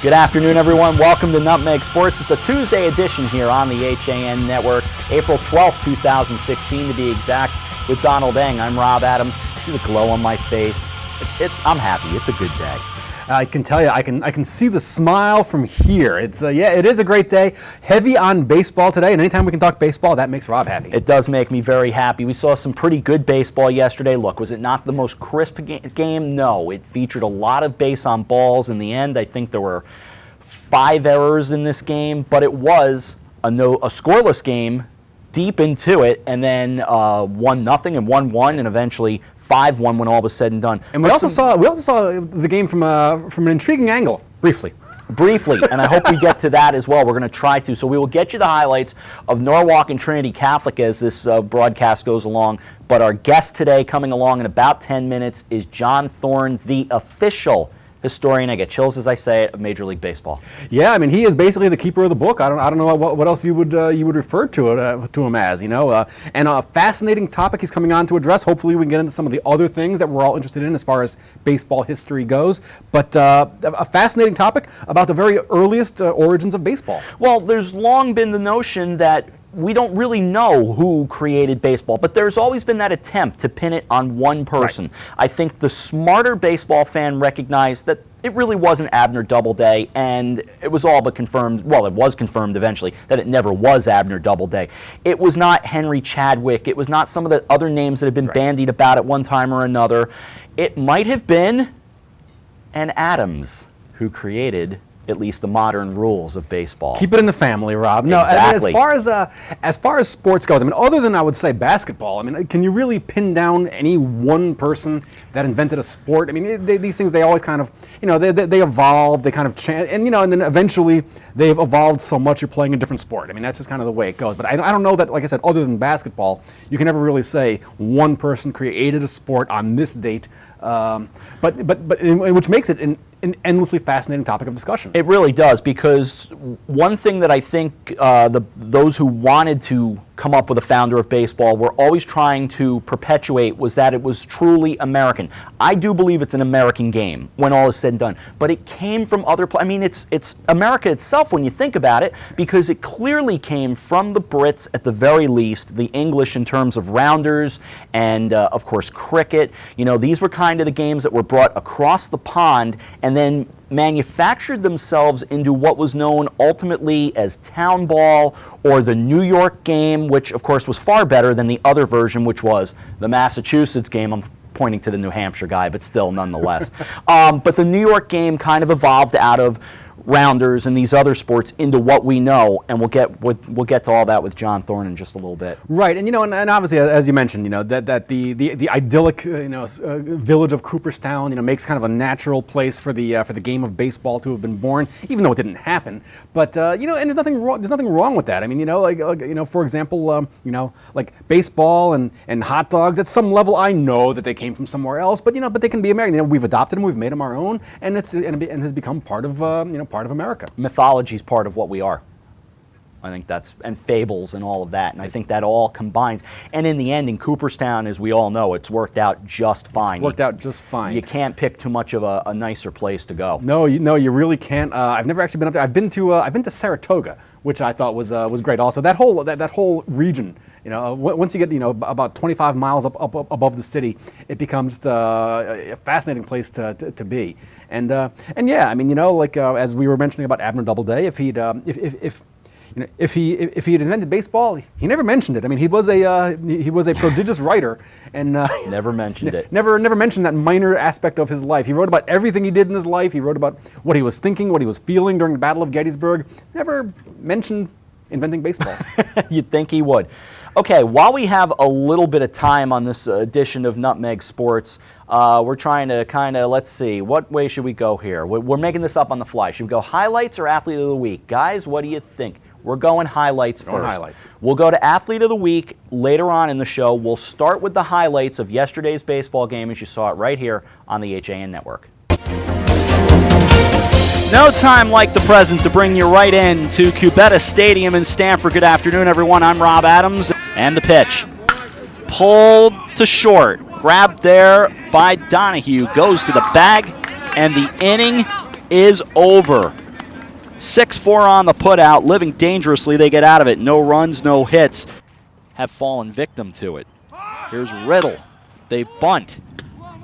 Good afternoon, everyone. Welcome to Nutmeg Sports. It's a Tuesday edition here on the HAN Network, April 12th, 2016 to be exact, with Donald Eng. I'm Rob Adams. See the glow on my face? I'm happy. It's a good day. I can tell you, I can see the smile from here. It is a great day. Heavy on baseball today, and anytime we can talk baseball, that makes Rob happy. It does make me very happy. We saw some pretty good baseball yesterday. Look, was it not the most crisp game? No. It featured a lot of base on balls. In the end, I think there were 5 errors in this game, but it was a scoreless game deep into it, and then 1-0 and 1-1, and eventually 5-1 when all was said and done. And we also saw the game from an intriguing angle, briefly, and I hope we get to that as well. We're going to try to. So we will get you the highlights of Norwalk and Trinity Catholic as this broadcast goes along. But our guest today, coming along in about 10 minutes, is John Thorne, the official historian, I get chills as I say it, of Major League Baseball. Yeah, I mean, he is basically the keeper of the book. I don't know what else you would refer to him as, and a fascinating topic he's coming on to address. Hopefully we can get into some of the other things that we're all interested in as far as baseball history goes, but a fascinating topic about the very earliest origins of baseball. Well, there's long been the notion that we don't really know who created baseball, but there's always been that attempt to pin it on one person. Right. I think the smarter baseball fan recognized that it really wasn't Abner Doubleday, and it was all but confirmed, well, it was confirmed eventually, that it never was Abner Doubleday. It was not Henry Chadwick. It was not some of the other names that had been bandied about at one time or another. It might have been an Adams who created at least the modern rules of baseball. Keep it in the family, Rob. No, exactly. As far as sports goes, I mean, other than I would say basketball, I mean, can you really pin down any one person that invented a sport? I mean, these things, they always kind of, they evolve, they kind of change, and then eventually they've evolved so much you're playing a different sport. I mean, that's just kind of the way it goes. But I don't know that, like I said, other than basketball, you can never really say one person created a sport on this date, but which makes it an endlessly fascinating topic of discussion. It really does, because one thing that I think those who wanted to come up with a founder of baseball were always trying to perpetuate was that it was truly American. I do believe it's an American game when all is said and done, but it came from other I mean, it's America itself when you think about it, because it clearly came from the Brits at the very least, the English in terms of rounders, and of course cricket. These were kind of the games that were brought across the pond and then manufactured themselves into what was known ultimately as town ball or the New York game, which of course was far better than the other version, which was the Massachusetts game. I'm pointing to the New Hampshire guy, but still nonetheless. But the New York game kind of evolved out of rounders and these other sports into what we know, and we'll get to all that with John Thorne in just a little bit. Right, and and obviously, as you mentioned, that the idyllic village of Cooperstown makes kind of a natural place for the game of baseball to have been born, even though it didn't happen. But and there's nothing wrong with that. I mean, for example, like baseball and hot dogs. At some level, I know that they came from somewhere else, but they can be American. We've adopted them, we've made them our own, and it has become part of part of America. Mythology is part of what we are. I think and fables and all of that, and I think that all combines. And in the end, in Cooperstown, as we all know, it's worked out just fine. It's worked out just fine. You can't pick too much of a nicer place to go. No, you really can't. I've never actually been up there. I've been to Saratoga, which I thought was great. Also, that whole region. Once you get about 25 miles up above the city, it becomes a fascinating place to be. And yeah, I mean, as we were mentioning about Abner Doubleday, if he had invented baseball, he never mentioned it. I mean, he was a prodigious writer, and never mentioned it. Never mentioned that minor aspect of his life. He wrote about everything he did in his life. He wrote about what he was thinking, what he was feeling during the Battle of Gettysburg. Never mentioned inventing baseball. You'd think he would. Okay, while we have a little bit of time on this edition of Nutmeg Sports, we're trying to let's see, what way should we go here? We're making this up on the fly. Should we go highlights or athlete of the week? Guys, what do you think? We're going highlights first. We'll go to athlete of the week later on in the show. We'll start with the highlights of yesterday's baseball game, as you saw it right here on the HAN Network. No time like the present to bring you right in to Cubetta Stadium in Stamford. Good afternoon, everyone. I'm Rob Adams. And the pitch. Pulled to short. Grabbed there by Donahue. Goes to the bag. And the inning is over. 6-4 on the putout, living dangerously. They get out of it. No runs, no hits. Have fallen victim to it. Here's Riddle. They bunt.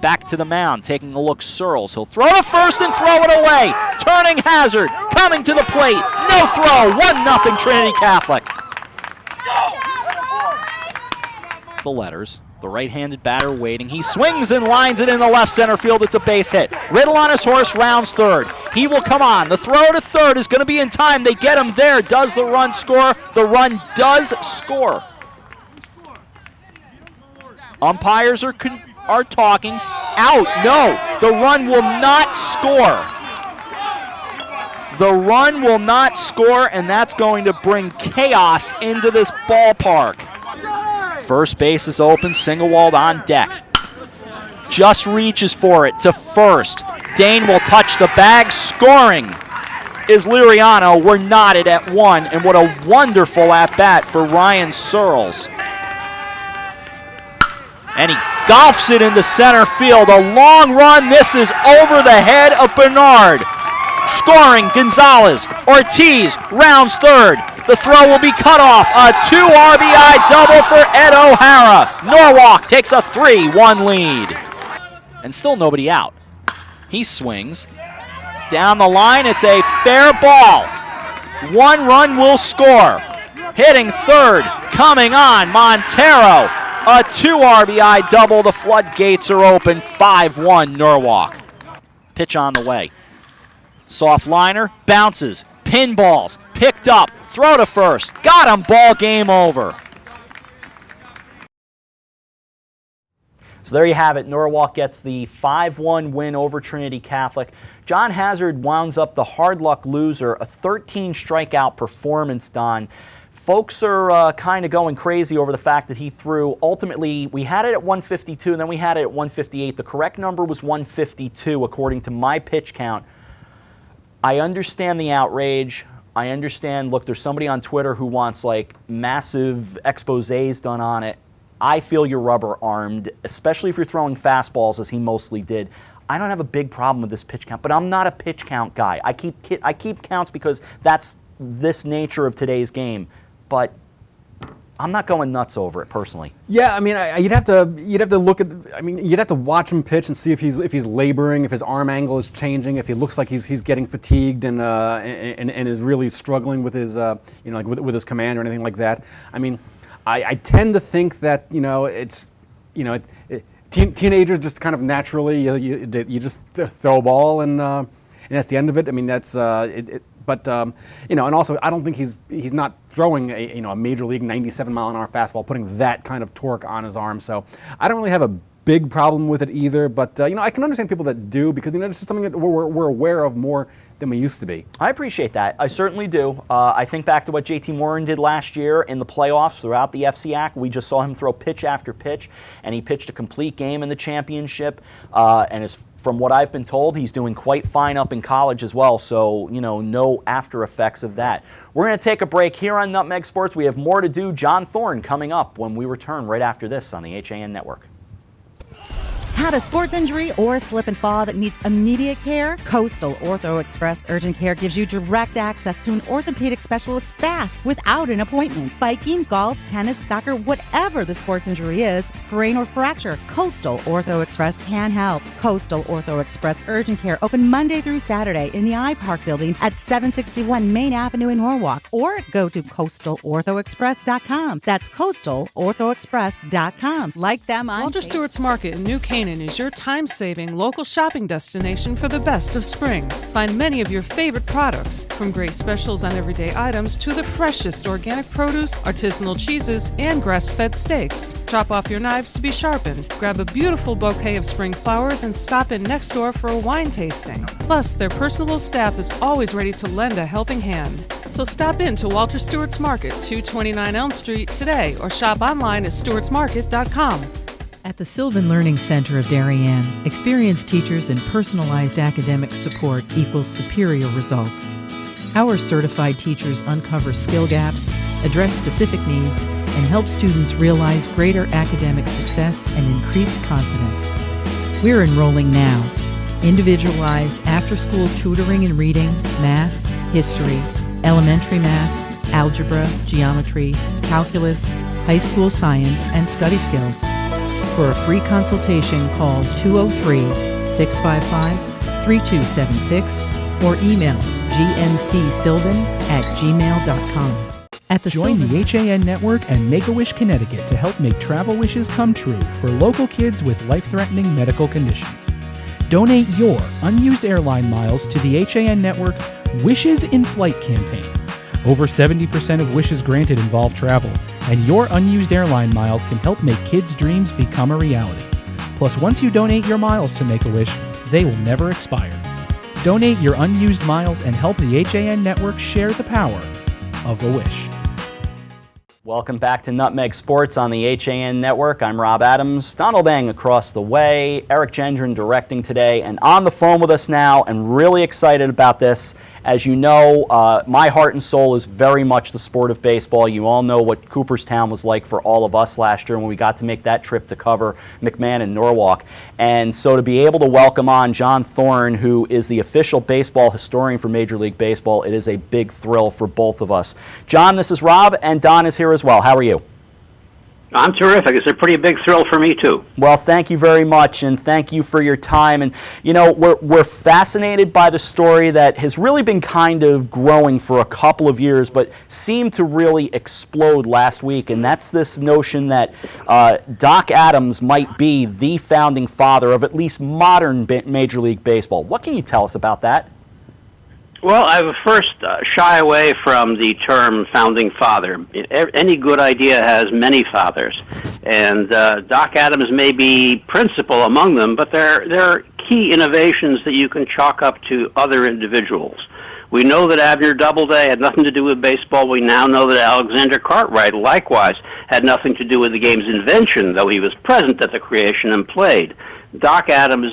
Back to the mound, taking a look. Searles. He'll throw to first and throw it away. Turning Hazard, coming to the plate. No throw. 1-0 Trinity Catholic. The letters. The right-handed batter waiting. He swings and lines it in the left center field. It's a base hit. Riddle on his horse, rounds third. He will come on. The throw to third is going to be in time. They get him there. Does the run score? The run does score. Umpires are talking. Out. No. The run will not score. The run will not score, and that's going to bring chaos into this ballpark. First base is open, Singewald on deck. Just reaches for it to first. Dane will touch the bag. Scoring is Liriano. We're knotted at 1, and what a wonderful at-bat for Ryan Searles. And he golfs it into center field. A long run. This is over the head of Bernard. Scoring, Gonzalez. Ortiz rounds third. The throw will be cut off. A 2 RBI double for Ed O'Hara. Norwalk takes a 3-1 lead. And still nobody out. He swings. Down the line, it's a fair ball. 1 run will score. Hitting third, coming on, Montero. A 2 RBI double. The floodgates are open. 5-1 Norwalk. Pitch on the way. Soft liner, bounces, pinballs, picked up, throw to first, got him, ball game over. So there you have it. Norwalk gets the 5-1 win over Trinity Catholic. John Hazard wounds up the hard luck loser, a 13 strikeout performance, Don. Folks are kind of going crazy over the fact that he threw, ultimately, we had it at 152, and then we had it at 158. The correct number was 152 according to my pitch count. I understand the outrage. I understand, look, there's somebody on Twitter who wants like massive exposés done on it. I feel you're rubber-armed, especially if you're throwing fastballs as he mostly did. I don't have a big problem with this pitch count, but I'm not a pitch count guy. I keep counts because that's this nature of today's game, but I'm not going nuts over it personally. Yeah, I mean, you'd have to look at. I mean, you'd have to watch him pitch and see if he's laboring, if his arm angle is changing, if he looks like he's getting fatigued and is really struggling with his like with his command or anything like that. I mean, I tend to think that teenagers just kind of naturally you just throw a ball and that's the end of it. I mean, that's But and also I don't think he's not throwing a major league 97-mile-an-hour fastball, putting that kind of torque on his arm. So I don't really have a big problem with it either. But I can understand people that do, because it's just something that we're aware of more than we used to be. I appreciate that. I certainly do. I think back to what JT Morin did last year in the playoffs throughout the FCAC. We just saw him throw pitch after pitch, and he pitched a complete game in the championship. From what I've been told, he's doing quite fine up in college as well, so, no after effects of that. We're going to take a break here on Nutmeg Sports. We have more to do. John Thorne coming up when we return right after this on the HAN Network. Had a sports injury or slip and fall that needs immediate care? Coastal Ortho Express Urgent Care gives you direct access to an orthopedic specialist fast without an appointment. Biking, golf, tennis, soccer, whatever the sports injury is, sprain or fracture, Coastal Ortho Express can help. Coastal Ortho Express Urgent Care open Monday through Saturday in the iPark building at 761 Main Avenue in Norwalk, or go to coastalorthoexpress.com. That's coastalorthoexpress.com. Like them on Walter Stewart's Market in New Canaan is your time-saving local shopping destination for the best of spring. Find many of your favorite products, from great specials on everyday items to the freshest organic produce, artisanal cheeses, and grass-fed steaks. Chop off your knives to be sharpened. Grab a beautiful bouquet of spring flowers and stop in next door for a wine tasting. Plus, their personable staff is always ready to lend a helping hand. So stop in to Walter Stewart's Market, 229 Elm Street today, or shop online at stewartsmarket.com. At the Sylvan Learning Center of Darien, experienced teachers and personalized academic support equals superior results. Our certified teachers uncover skill gaps, address specific needs, and help students realize greater academic success and increased confidence. We're enrolling now. Individualized after-school tutoring in reading, math, history, elementary math, algebra, geometry, calculus, high school science, and study skills. For a free consultation, call 203-655-3276 or email gmcsylvan@gmail.com. At the Join Sylvan the HAN Network and Make-A-Wish Connecticut to help make travel wishes come true for local kids with life-threatening medical conditions. Donate your unused airline miles to the HAN Network Wishes in Flight campaign. Over 70% of wishes granted involve travel, and your unused airline miles can help make kids' dreams become a reality. Plus, once you donate your miles to Make-A-Wish, they will never expire. Donate your unused miles and help the HAN Network share the power of a wish. Welcome back to Nutmeg Sports on the HAN Network. I'm Rob Adams. Donald Eng across the way. Eric Gendron directing today. And on the phone with us now, and really excited about this. As you know, my heart and soul is very much the sport of baseball. You all know what Cooperstown was like for all of us last year when we got to make that trip to cover McMahon and Norwalk. And so to be able to welcome on John Thorne, who is the official baseball historian for Major League Baseball, it is a big thrill for both of us. John, this is Rob, and Don is here as well. How are you? I'm terrific. It's a pretty big thrill for me, too. Well, thank you very much, and thank you for your time. And, you know, we're fascinated by the story that has really been kind of growing for a couple of years, but seemed to really explode last week, and that's this notion that Doc Adams might be the founding father of at least modern Major League Baseball. What can you tell us about that? Well, I would first shy away from the term founding father. Any good idea has many fathers, and Doc Adams may be principal among them, but there are key innovations that you can chalk up to other individuals. We know that Abner Doubleday had nothing to do with baseball. We now know that Alexander Cartwright likewise had nothing to do with the game's invention, though he was present at the creation and played. Doc Adams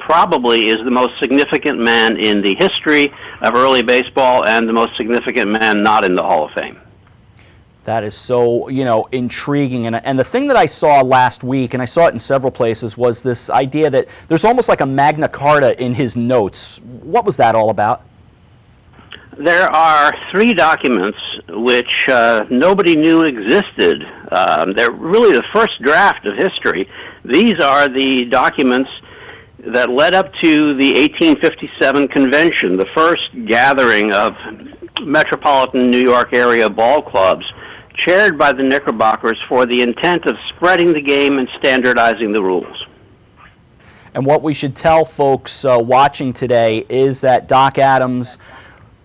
probably is the most significant man in the history of early baseball and the most significant man not in the Hall of Fame. That is so, intriguing. And the thing that I saw last week, and I saw it in several places, was this idea that there's almost like a Magna Carta in his notes. What was that all about? There are 3 documents which nobody knew existed. They're really the first draft of history. These are the documents that led up to the 1857 convention, the first gathering of metropolitan New York area ball clubs, chaired by the Knickerbockers for the intent of spreading the game and standardizing the rules. And what we should tell folks watching today is that Doc Adams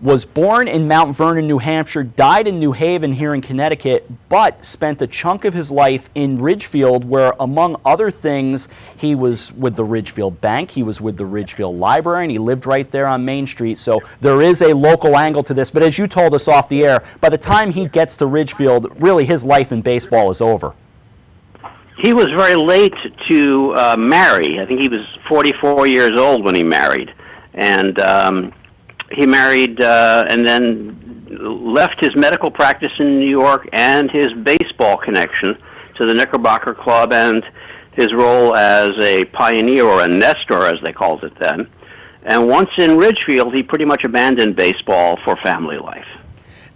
was born in Mount Vernon, New Hampshire, died in New Haven here in Connecticut, but spent a chunk of his life in Ridgefield where, among other things, he was with the Ridgefield Bank, he was with the Ridgefield Library, and he lived right there on Main Street. So there is a local angle to this, but as you told us off the air, by the time he gets to Ridgefield, really his life in baseball is over. He was very late to marry. I think he was 44 years old when he married. And he married and then left his medical practice in New York and his baseball connection to the Knickerbocker Club and his role as a pioneer, or a nestor as they called it then. And once in Ridgefield, he pretty much abandoned baseball for family life.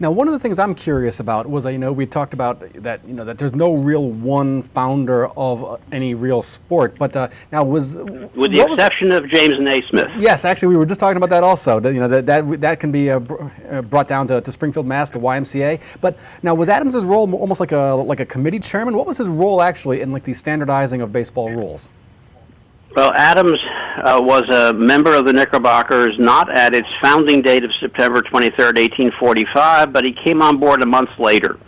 Now, one of the things I'm curious about was, we talked about that, that there's no real one founder of any real sport. But now with the exception of James Naismith. Yes, actually, we were just talking about that also. That can be brought down to Springfield, Mass, the YMCA. But now, was Adams's role almost like a committee chairman? What was his role actually in the standardizing of baseball rules? Well, Adams was a member of the Knickerbockers, not at its founding date of September 23rd, 1845, but he came on board a month later.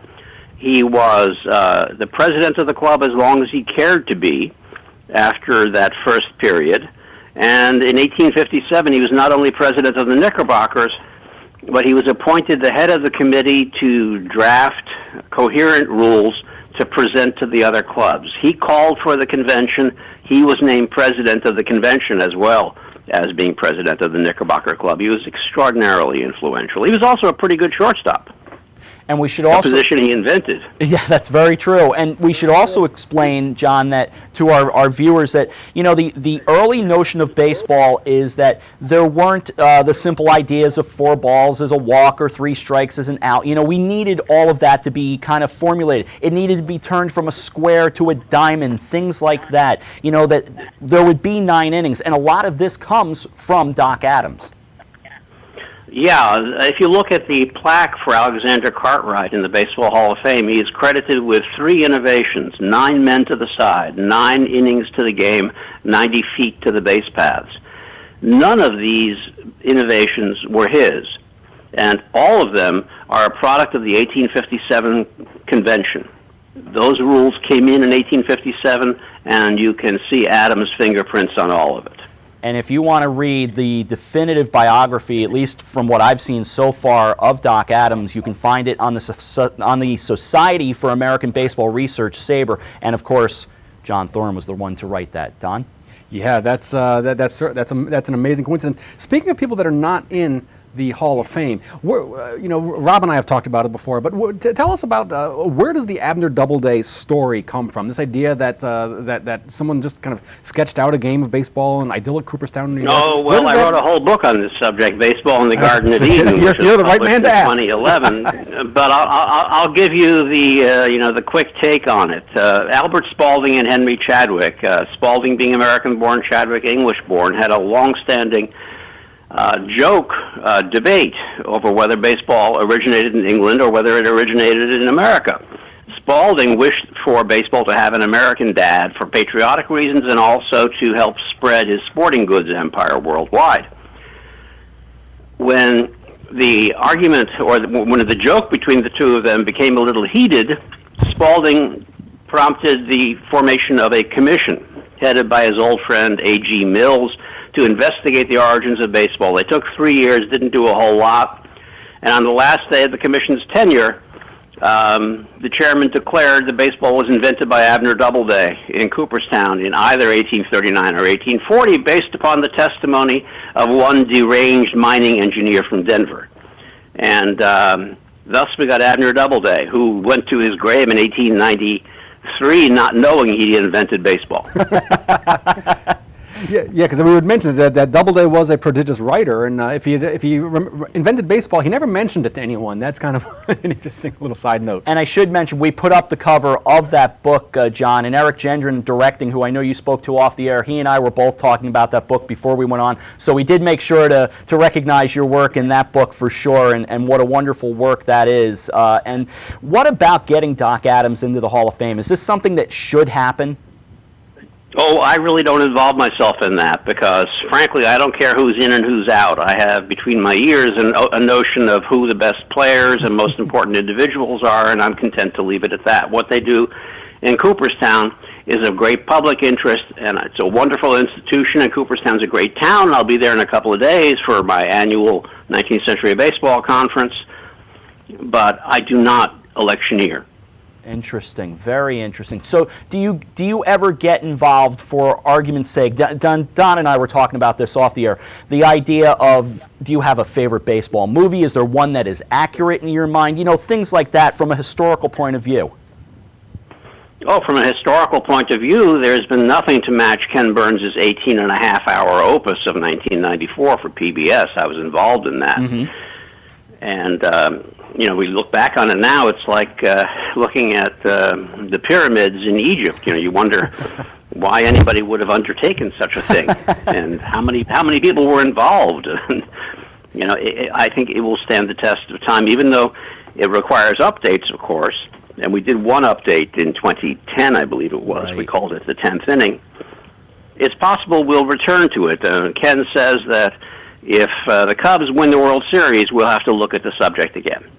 He was the president of the club as long as he cared to be after that first period. And in 1857, he was not only president of the Knickerbockers, but he was appointed the head of the committee to draft coherent rules to present to the other clubs. He called for the convention. He was named president of the convention as well as being president of the Knickerbocker Club. He was extraordinarily influential. He was also a pretty good shortstop. And we should a also position he invented. Yeah, that's very true. And we should also explain, John, that to our viewers that, the early notion of baseball is that there weren't the simple ideas of 4 balls as a walk or 3 strikes as an out. We needed all of that to be kind of formulated. It needed to be turned from a square to a diamond, things like that. That there would be 9 innings. And a lot of this comes from Doc Adams. Yeah, if you look at the plaque for Alexander Cartwright in the Baseball Hall of Fame, he is credited with 3 innovations: 9 men to the side, 9 innings to the game, 90 feet to the base paths. None of these innovations were his, and all of them are a product of the 1857 convention. Those rules came in 1857, and you can see Adams' fingerprints on all of it. And if you want to read the definitive biography, at least from what I've seen so far, of Doc Adams, you can find it on the Society for American Baseball Research, SABR. And of course, John Thorne was the one to write that. Don? Yeah, that's an amazing coincidence. Speaking of people that are not in the Hall of Fame, Rob and I have talked about it before, but tell us about where does the Abner Doubleday story come from? This idea that someone just kind of sketched out a game of baseball in idyllic Cooperstown, New York. Oh, well, I wrote a whole book on this subject, Baseball in the Garden of Eden. You're the right man to ask. 2011, but I'll give you the quick take on it. Albert Spalding and Henry Chadwick, Spalding being American-born, Chadwick English-born, had a long-standing debate over whether baseball originated in England or whether it originated in America. Spalding wished for baseball to have an American dad for patriotic reasons and also to help spread his sporting goods empire worldwide. When the argument or when the joke between the two of them became a little heated, Spalding prompted the formation of a commission headed by his old friend A.G. Mills to investigate the origins of baseball. They took 3 years, didn't do a whole lot, and on the last day of the commission's tenure, the chairman declared that baseball was invented by Abner Doubleday in Cooperstown in either 1839 or 1840, based upon the testimony of one deranged mining engineer from Denver. And thus we got Abner Doubleday, who went to his grave in 1893 not knowing he invented baseball. Yeah, because we would mention that Doubleday was a prodigious writer, and if he invented baseball, he never mentioned it to anyone. That's kind of an interesting little side note. And I should mention, we put up the cover of that book, John, and Eric Gendron directing, who I know you spoke to off the air. He and I were both talking about that book before we went on, so we did make sure to recognize your work in that book for sure, and what a wonderful work that is. And what about getting Doc Adams into the Hall of Fame? Is this something that should happen? Oh, I really don't involve myself in that because, frankly, I don't care who's in and who's out. I have between my ears a notion of who the best players and most important individuals are, and I'm content to leave it at that. What they do in Cooperstown is of great public interest, and it's a wonderful institution, and Cooperstown's a great town. I'll be there in a couple of days for my annual 19th Century Baseball Conference, but I do not electioneer. Interesting, very interesting. So do you ever get involved, for argument's sake, Don and I were talking about this off the air, the idea of, do you have a favorite baseball movie? Is there one that is accurate in your mind? Things like that from a historical point of view. Oh, from a historical point of view, there's been nothing to match Ken Burns' 18-and-a-half-hour opus of 1994 for PBS. I was involved in that. Mm-hmm. And, we look back on it now, it's like looking at the pyramids in Egypt. You wonder why anybody would have undertaken such a thing and how many people were involved. I think it will stand the test of time, even though it requires updates, of course. And we did one update in 2010, I believe it was. Right. We called it the 10th inning. It's possible we'll return to it. Ken says that if the Cubs win the World Series, we'll have to look at the subject again.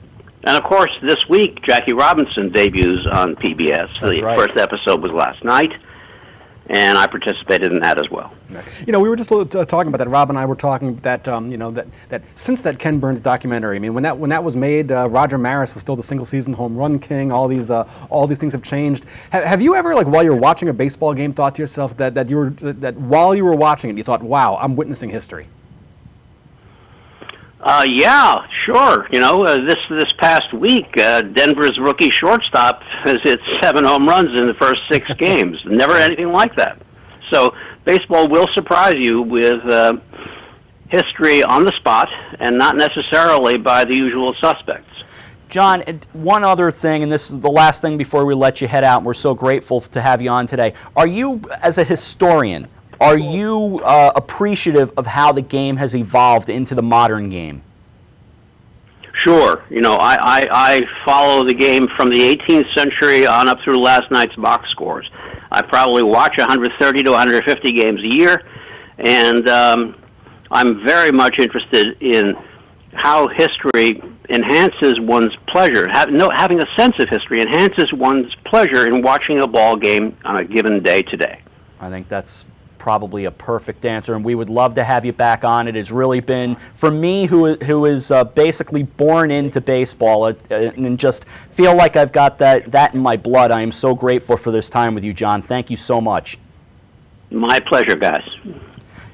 And, of course, this week, Jackie Robinson debuts on PBS. That's right. First episode was last night, and I participated in that as well. We were just talking about that. Rob and I were talking that, that since that Ken Burns documentary, I mean, when that was made, Roger Maris was still the single-season home run king. All these things have changed. Have you ever, while you're watching a baseball game, thought to yourself that while you were watching it, you thought, wow, I'm witnessing history? Yeah, sure. This past week, Denver's rookie shortstop has hit 7 home runs in the first 6 games. Never anything like that. So baseball will surprise you with history on the spot and not necessarily by the usual suspects. John, one other thing, and this is the last thing before we let you head out, and we're so grateful to have you on today. Are you, as a historian, are you appreciative of how the game has evolved into the modern game? Sure. I follow the game from the 18th century on up through last night's box scores. I probably watch 130 to 150 games a year, and I'm very much interested in how history enhances one's pleasure. Having a sense of history enhances one's pleasure in watching a ball game on a given day today. I think that's probably a perfect answer, and we would love to have you back on. It has really been, for me, who is basically born into baseball, and just feel like I've got that in my blood. I am so grateful for this time with you, John. Thank you so much. My pleasure, guys.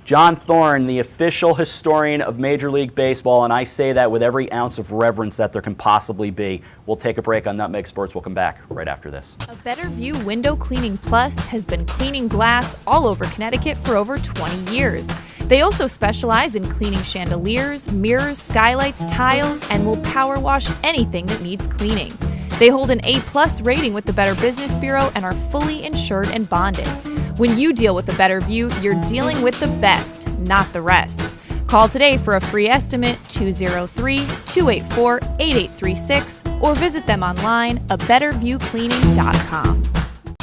John Thorne, the official historian of Major League Baseball, and I say that with every ounce of reverence that there can possibly be. We'll take a break on Nutmeg Sports. We'll come back right after this. A Better View Window Cleaning Plus has been cleaning glass all over Connecticut for over 20 years. They also specialize in cleaning chandeliers, mirrors, skylights, tiles, and will power wash anything that needs cleaning. They hold an A+ rating with the Better Business Bureau and are fully insured and bonded. When you deal with a Better View, you're dealing with the best, not the rest. Call today for a free estimate, 203-284-8836, or visit them online, abetterviewcleaning.com.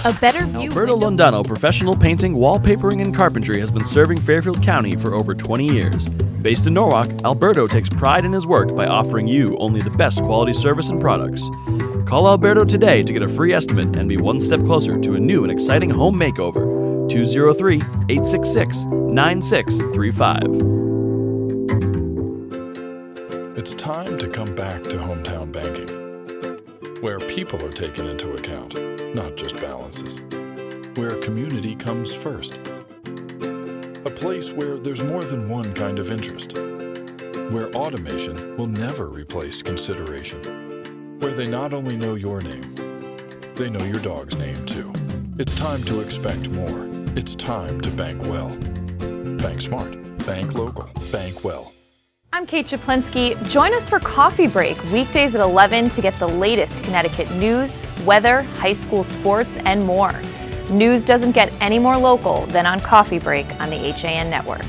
A Better View Alberto Londano Professional Painting, Wallpapering, and Carpentry has been serving Fairfield County for over 20 years. Based in Norwalk, Alberto takes pride in his work by offering you only the best quality service and products. Call Alberto today to get a free estimate and be one step closer to a new and exciting home makeover. 203-866-9635. It's time to come back to hometown banking, where people are taken into account, not just balances, where community comes first, a place where there's more than one kind of interest, where automation will never replace consideration, where they not only know your name, they know your dog's name too. It's time to expect more. It's time to bank well. Bank smart. Bank local. Bank well. I'm Kate Chaplinsky. Join us for Coffee Break weekdays at 11 to get the latest Connecticut news, weather, high school sports, and more. News doesn't get any more local than on Coffee Break on the HAN Network.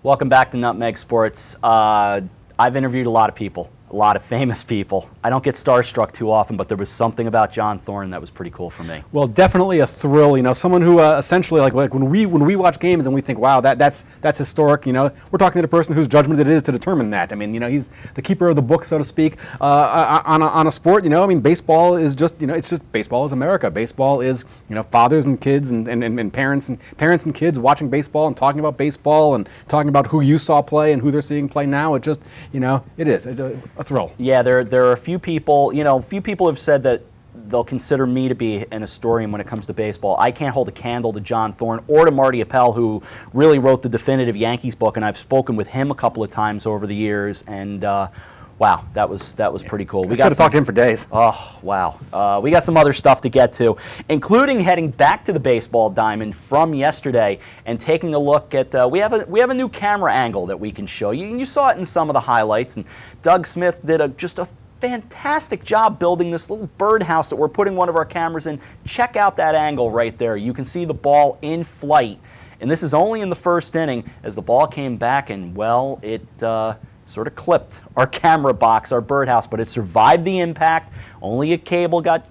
Welcome back to Nutmeg Sports. I've interviewed a lot of people, a lot of famous people. I don't get starstruck too often, but there was something about John Thorne that was pretty cool for me. Well, definitely a thrill. Someone who essentially, like when we watch games and we think, wow, that's historic. We're talking to the person whose judgment it is to determine that. He's the keeper of the book, so to speak, on a sport. Baseball is just, it's just baseball is America. Baseball is, fathers and kids and parents and kids watching baseball and talking about baseball and talking about who you saw play and who they're seeing play now. It just, it is a thrill. Yeah, there are a few people, few people have said that they'll consider me to be an historian when it comes to baseball. I can't hold a candle to John Thorne or to Marty Appel, who really wrote the definitive Yankees book, and I've spoken with him a couple of times over the years, and wow, that was pretty cool. We could have talked to him for days. Oh, wow. We got some other stuff to get to, including heading back to the baseball diamond from yesterday and taking a look at, we have a new camera angle that we can show you, and you saw it in some of the highlights, and Doug Smith did just a fantastic job building this little birdhouse that we're putting one of our cameras in. Check out that angle right there. You can see the ball in flight, and this is only in the first inning as the ball came back, and well, it sort of clipped our camera box, our birdhouse, but it survived the impact. Only a cable got,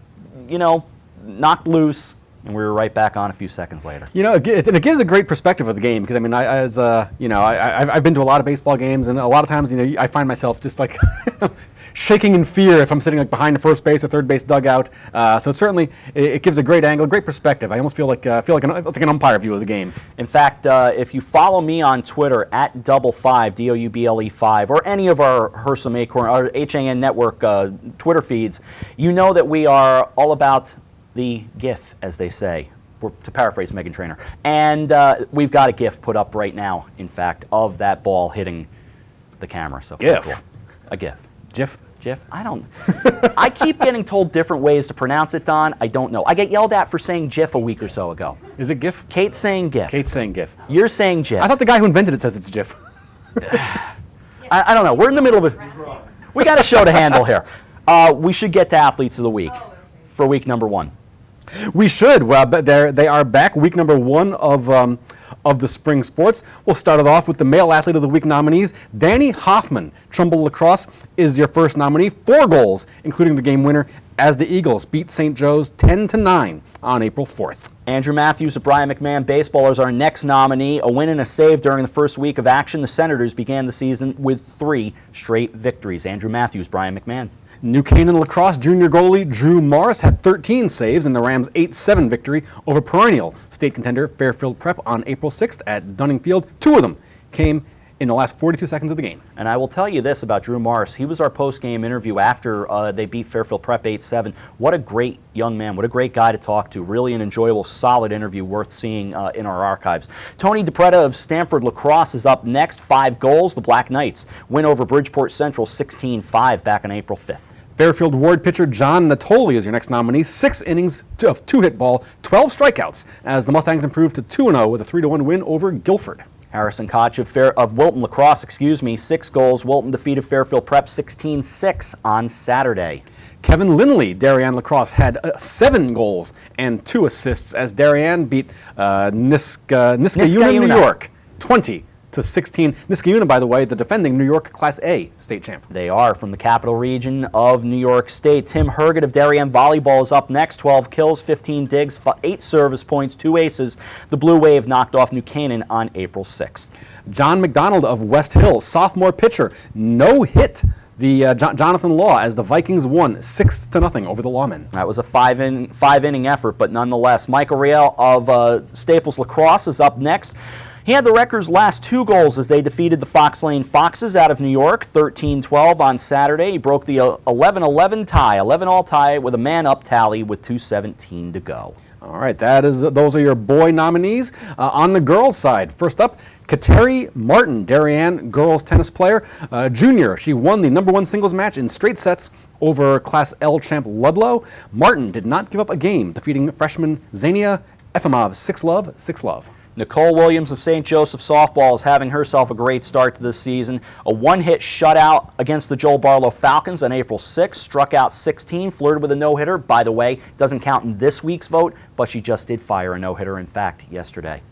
knocked loose, and we were right back on a few seconds later. It gives a great perspective of the game because I've been to a lot of baseball games, and a lot of times I find myself just like shaking in fear if I'm sitting like behind the first base or third base dugout. So it gives a great angle, great perspective. I almost feel like it's like an umpire view of the game. In fact, if you follow me on Twitter at @double5 DOUBLE5 or any of our Hersom Acorn or HAN Network Twitter feeds, you know that we are all about the GIF, as they say. to paraphrase Meghan Trainor. And we've got a GIF put up right now, in fact, of that ball hitting the camera. So GIF? cool. A GIF. GIF? GIF? I don't. I keep getting told different ways to pronounce it, Don. I don't know. I get yelled at for saying GIF a week or so ago. Is it GIF? Kate's saying GIF. Kate's saying GIF. You're saying GIF. I thought the guy who invented it says it's GIF. I don't know. We're in the middle of it. We got a show to handle here. We should get to Athletes of the Week for week number 1. We should. Well, but they are back. Week number 1 of the spring sports. We'll start it off with the Male Athlete of the Week nominees. Danny Hoffman, Trumbull Lacrosse, is your first nominee. 4 goals, including the game winner, as the Eagles beat St. Joe's 10-9 on April 4th. Andrew Matthews of Brian McMahon Baseball is our next nominee. A win and a save during the first week of action. The Senators began the season with 3 straight victories. Andrew Matthews, Brian McMahon. New Canaan Lacrosse junior goalie Drew Morris had 13 saves in the Rams' 8-7 victory over perennial state contender Fairfield Prep on April 6th at Dunning Field. 2 of them came in the last 42 seconds of the game. And I will tell you this about Drew Morris. He was our post-game interview after they beat Fairfield Prep 8-7. What a great young man. What a great guy to talk to. Really an enjoyable, solid interview worth seeing in our archives. Tony DiPreta of Stanford Lacrosse is up next. 5 goals. The Black Knights win over Bridgeport Central 16-5 back on April 5th. Fairfield Ward pitcher John Natoli is your next nominee. 6 innings of 2-hit ball, 12 strikeouts, as the Mustangs improved to 2-0 with a 3-1 win over Guilford. Harrison Koch of Wilton Lacrosse, 6 goals. Wilton defeated Fairfield Prep 16-6 on Saturday. Kevin Lindley, Darien Lacrosse, had 7 goals and 2 assists as Darien beat Niskayuna, New York, 20-16. Niskayuna, by the way, the defending New York Class A state champ. They are from the capital region of New York State. Tim Herget of Darien Volleyball is up next. 12 kills, 15 digs, 8 service points, 2 aces. The Blue Wave knocked off New Canaan on April 6th. John McDonald of West Hill, sophomore pitcher, no hit the Jonathan Law as the Vikings won 6-0 over the Lawmen. That was a 5-inning effort, but nonetheless. Michael Riel of Staples Lacrosse is up next. He had the Wreckers' last 2 goals as they defeated the Fox Lane Foxes out of New York, 13-12 on Saturday. He broke the 11-11 tie, 11-all tie with a man-up tally with 2:17 to go. All right, those are your boy nominees. On the girls' side, first up, Kateri Martin, Darien girls tennis player, junior. She won the #1 singles match in straight sets over Class L champ Ludlow. Martin did not give up a game, defeating freshman Zania Efimov 6-love. Nicole Williams of St. Joseph Softball is having herself a great start to this season. A 1-hit shutout against the Joel Barlow Falcons on April 6th. Struck out 16, flirted with a no-hitter. By the way, doesn't count in this week's vote, but she just did fire a no-hitter, in fact, yesterday.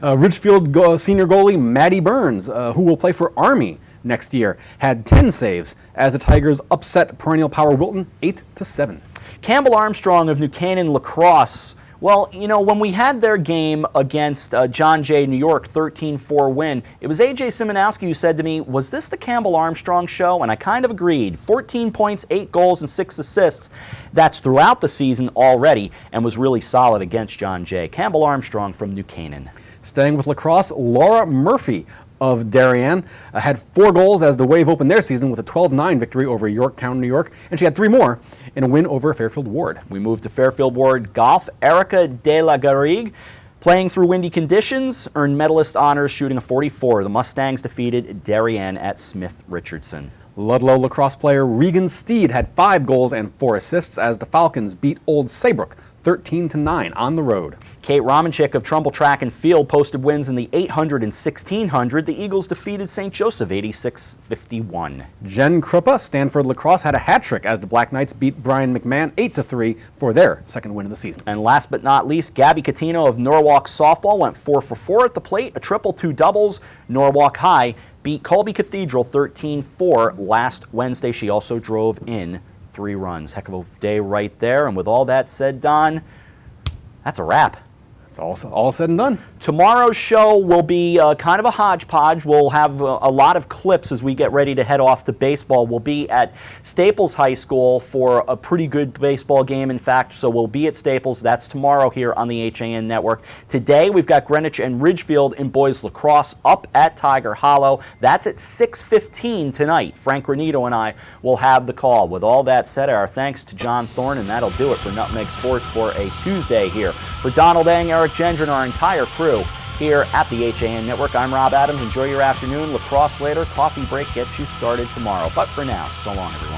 Ridgefield senior goalie Maddie Burns, who will play for Army next year, had 10 saves as the Tigers upset perennial power Wilton 8-7. Campbell Armstrong of New Canaan Lacrosse. Well, you know, when we had their game against John Jay, New York, 13-4 win, it was A.J. Simonowski who said to me, was this the Campbell Armstrong show? And I kind of agreed. 14 points, 8 goals, and 6 assists. That's throughout the season already and was really solid against John Jay. Campbell Armstrong from New Canaan. Staying with lacrosse, Laura Murphy of Darien had 4 goals as the Wave opened their season with a 12-9 victory over Yorktown, New York, and she had 3 more in a win over Fairfield Ward. We moved to Fairfield Ward golf. Erica De La Garrigue, playing through windy conditions, earned medalist honors shooting a 44. The Mustangs defeated Darien at Smith Richardson. Ludlow lacrosse player Regan Steed had 5 goals and 4 assists as the Falcons beat Old Saybrook 13-9 on the road. Kate Romanchik of Trumbull Track and Field posted wins in the 800 and 1600. The Eagles defeated St. Joseph 86-51. Jen Krupa, Stanford Lacrosse, had a hat trick as the Black Knights beat Brian McMahon 8-3 for their second win of the season. And last but not least, Gabby Catino of Norwalk Softball went 4 for 4 at the plate, a triple, 2 doubles. Norwalk High beat Colby Cathedral 13-4 last Wednesday. She also drove in 3 runs. Heck of a day right there. And with all that said, Don, that's a wrap. It's all said and done. Tomorrow's show will be kind of a hodgepodge. We'll have a lot of clips as we get ready to head off to baseball. We'll be at Staples High School for a pretty good baseball game, in fact, so we'll be at Staples. That's tomorrow here on the HAN Network. Today, we've got Greenwich and Ridgefield in boys lacrosse up at Tiger Hollow. That's at 6:15 tonight. Frank Granito and I will have the call. With all that said, our thanks to John Thorne, and that'll do it for Nutmeg Sports for a Tuesday here. For Donald Eng, Eric Gendron, our entire crew here at the HAN Network, I'm Rob Adams. Enjoy your afternoon. Lacrosse later. Coffee break gets you started tomorrow. But for now, so long, everyone.